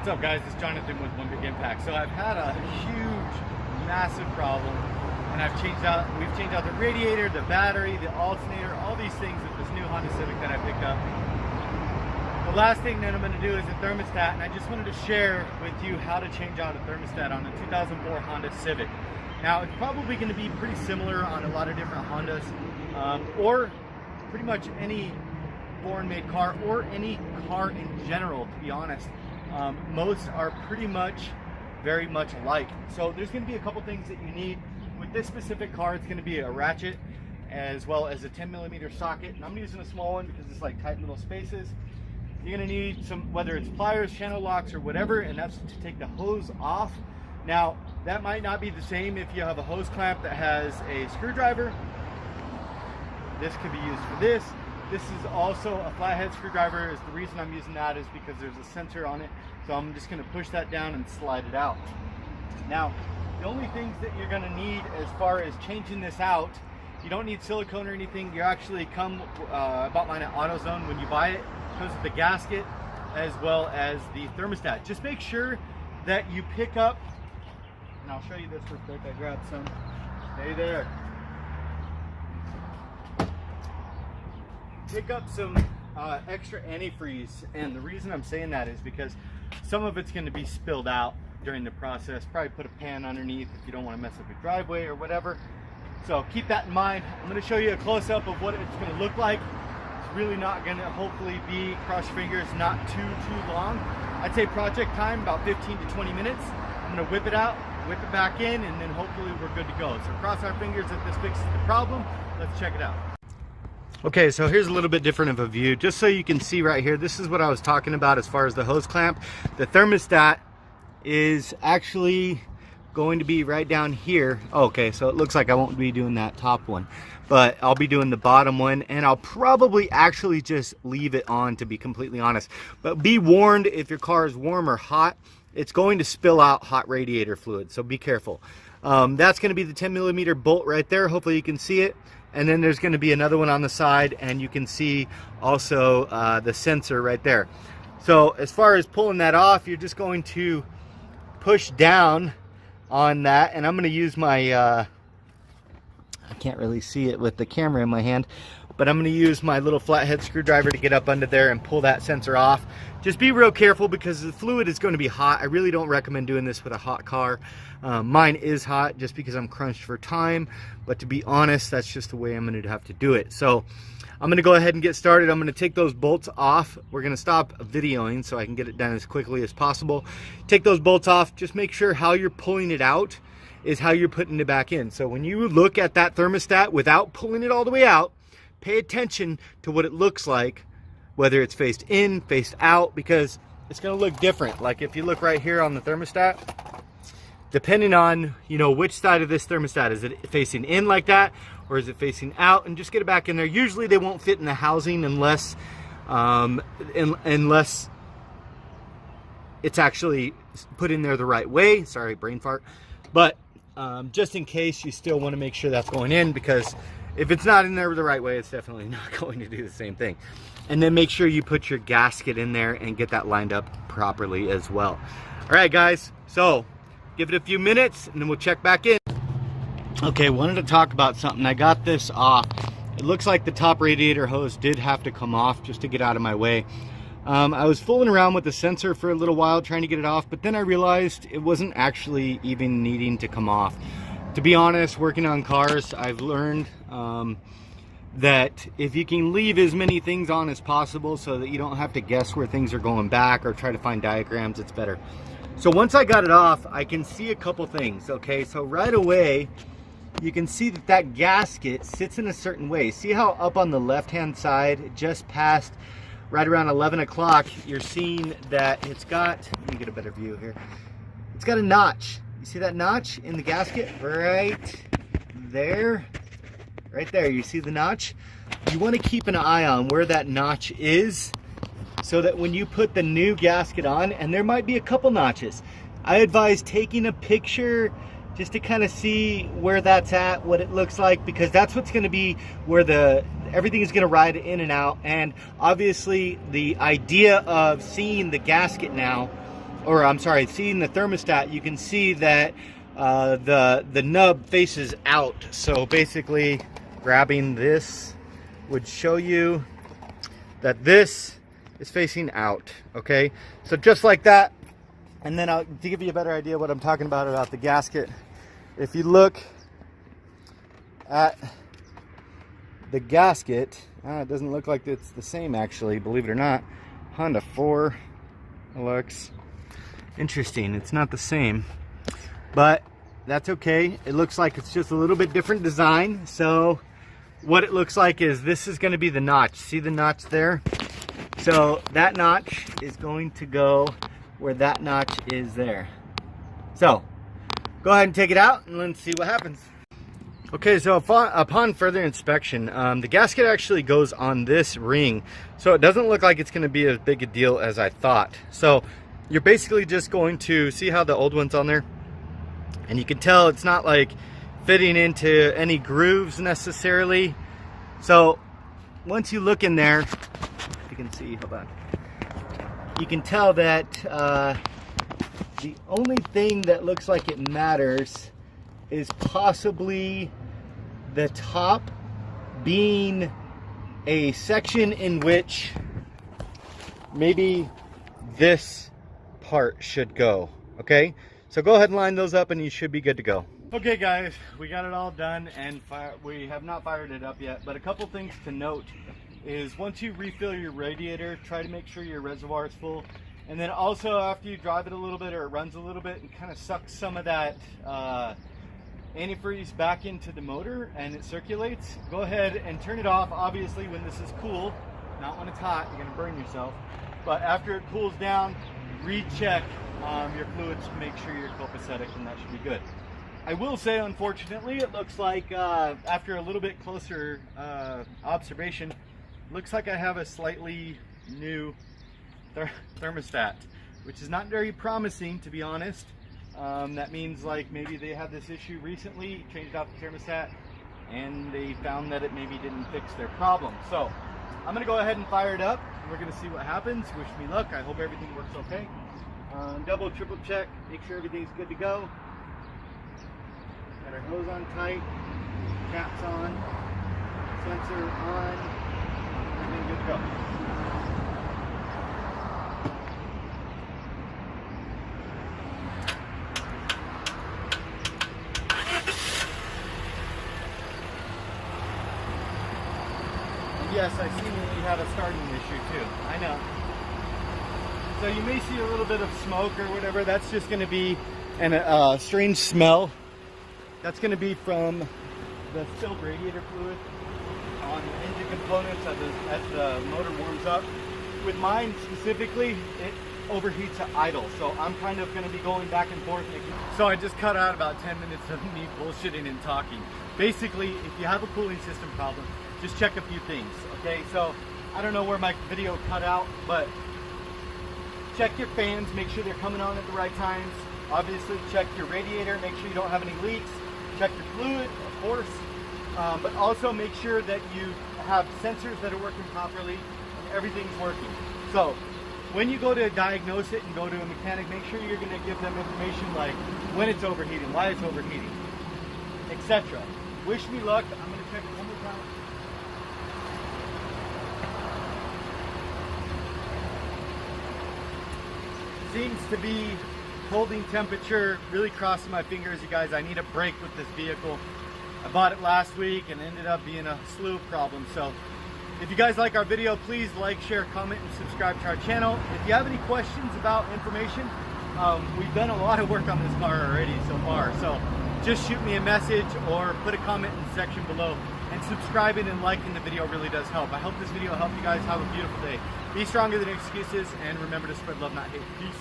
What's up, guys? It's Jonathan with One Big Impact. So I've had a huge, massive problem, and we've changed out the radiator, the battery, the alternator, all these things with this new Honda Civic that I picked up. The last thing that I'm going to do is a thermostat, and I just wanted to share with you how to change out a thermostat on a 2004 Honda Civic. Now, it's probably going to be pretty similar on a lot of different Hondas, or pretty much any foreign-made car, or any car in general, to be honest. Most are pretty much very much alike. So there's going to be a couple things that you need. With this specific car, it's going to be a ratchet as well as a 10mm socket, and I'm using a small one because it's like tight little spaces. You're going to need some, whether it's pliers, channel locks, or whatever, and that's to take the hose off. Now, that might not be the same if you have a hose clamp that has a screwdriver. This could be used for this. This is also a flathead screwdriver. Is the reason I'm using that is because there's a sensor on it. So I'm just going to push that down and slide it out. Now, the only things that you're going to need as far as changing this out, you don't need silicone or anything. You actually come, I bought mine at AutoZone. When you buy it, it comes with the gasket as well as the thermostat. Just make sure that you pick up, and I'll show you this real quick. I grabbed some. Stay there. Pick up some extra antifreeze, and the reason I'm saying that is because some of it's going to be spilled out during the process. Probably put a pan underneath if you don't want to mess up your driveway or whatever. So keep that in mind. I'm going to show you a close-up of what it's going to look like. It's really not going to hopefully be, cross your fingers, not too long. I'd say project time about 15 to 20 minutes. I'm going to whip it out, whip it back in, and then hopefully we're good to go. So cross our fingers that this fixes the problem. Let's check it out. Okay, so here's a little bit different of a view, just so you can see right here. This is what I was talking about as far as the hose clamp. The thermostat is actually going to be right down here. Okay, so it looks like I won't be doing that top one, but I'll be doing the bottom one, and I'll probably actually just leave it on, to be completely honest. But be warned, if your car is warm or hot, it's going to spill out hot radiator fluid, so be careful. That's going to be the 10mm bolt right there. Hopefully you can see it. And then there's going to be another one on the side, and you can see also the sensor right there. So as far as pulling that off, you're just going to push down on that, and I'm going to use my I can't really see it with the camera in my hand, but I'm going to use my little flathead screwdriver to get up under there and pull that sensor off. Just be real careful because the fluid is going to be hot. I really don't recommend doing this with a hot car. Mine is hot just because I'm crunched for time, but to be honest, that's just the way I'm going to have to do it. So I'm going to go ahead and get started. I'm going to take those bolts off. We're going to stop videoing so I can get it done as quickly as possible. Take those bolts off. Just make sure how you're pulling it out is how you're putting it back in. So when you look at that thermostat without pulling it all the way out, pay attention to what it looks like, whether it's faced in, faced out, because it's going to look different. Like if you look right here on the thermostat, depending on, you know, which side of this thermostat, is it facing in like that, or is it facing out? And just get it back in there. Usually they won't fit in the housing unless unless it's actually put in there the right way. Sorry, brain fart. But just in case, you still want to make sure that's going in, because if it's not in there the right way, it's definitely not going to do the same thing. And then make sure you put your gasket in there and get that lined up properly as well. All right, guys, so give it a few minutes and then we'll check back in. Okay, wanted to talk about something. I got this off. It looks like the top radiator hose did have to come off just to get out of my way. I was fooling around with the sensor for a little while trying to get it off, but then I realized it wasn't actually even needing to come off. To be honest, working on cars, I've learned that if you can leave as many things on as possible so that you don't have to guess where things are going back or try to find diagrams, it's better. So once I got it off, I can see a couple things. Okay, so right away, you can see that that gasket sits in a certain way. See how up on the left-hand side, just past right around 11 o'clock, you're seeing that it's got, let me get a better view here. It's got a notch. You see that notch in the gasket? Right there. Right there, you see the notch? You want to keep an eye on where that notch is so that when you put the new gasket on, and there might be a couple notches, I advise taking a picture just to kind of see where that's at, what it looks like, because that's what's going to be where everything is going to ride in and out. And obviously the idea of seeing the gasket now or I'm sorry, seeing the thermostat, you can see that the nub faces out. So basically, grabbing this would show you that this is facing out. Okay, so just like that. And then to give you a better idea what I'm talking about the gasket, if you look at the gasket, it doesn't look like it's the same actually, believe it or not. Honda 4 looks interesting. It's not the same, but that's okay. It looks like it's just a little bit different design. So what it looks like is this is going to be the notch. See the notch there? So that notch is going to go where that notch is there. So go ahead and take it out and let's see what happens. Okay, so upon further inspection, the gasket actually goes on this ring, so it doesn't look like it's going to be as big a deal as I thought. So you're basically just going to see how the old one's on there, and you can tell it's not like fitting into any grooves necessarily. So once you look in there, if you can see, hold on, you can tell that the only thing that looks like it matters is possibly the top being a section in which maybe this part should go. Okay, so go ahead and line those up and you should be good to go. Okay guys, we got it all done and we have not fired it up yet, but a couple things to note is once you refill your radiator, try to make sure your reservoir is full. And then also after you drive it a little bit or it runs a little bit and kind of sucks some of that antifreeze back into the motor and it circulates, go ahead and turn it off. Obviously when this is cool, not when it's hot, you're going to burn yourself. But after it cools down, recheck your fluids to make sure you're copacetic, and that should be good. I will say, unfortunately, it looks like after a little bit closer observation, looks like I have a slightly new thermostat, which is not very promising, to be honest. That means like maybe they had this issue recently, changed out the thermostat, and they found that it maybe didn't fix their problem. So I'm going to go ahead and fire it up, and we're going to see what happens. Wish me luck. I hope everything works okay. Double, triple check, make sure everything's good to go. Got our hose on tight, caps on, sensor on, everything good to go. Yes, I see we have a starting issue too. I know. So you may see a little bit of smoke or whatever. That's just going to be a strange smell. That's going to be from the spilled radiator fluid on the engine components as the motor warms up. With mine specifically, it overheats at idle. So I'm kind of going to be going back and forth. So I just cut out about 10 minutes of me bullshitting and talking. Basically, if you have a cooling system problem, just check a few things, okay? So I don't know where my video cut out, but check your fans, make sure they're coming on at the right times. Obviously, check your radiator, make sure you don't have any leaks. Check your fluid, of course, but also make sure that you have sensors that are working properly and everything's working. So when you go to diagnose it and go to a mechanic, make sure you're going to give them information like when it's overheating, why it's overheating, etc. Wish me luck. I'm going to check it one more time. Seems to be holding temperature, really crossing my fingers, you guys. I need a break with this vehicle. I bought it last week and ended up being a slew of problems. So if you guys like our video, please like, share, comment, and subscribe to our channel. If you have any questions about information, we've done a lot of work on this car already so far. So just shoot me a message or put a comment in the section below. And subscribing and liking the video really does help. I hope this video helped you guys. Have a beautiful day. Be stronger than excuses, and remember to spread love, not hate. Peace.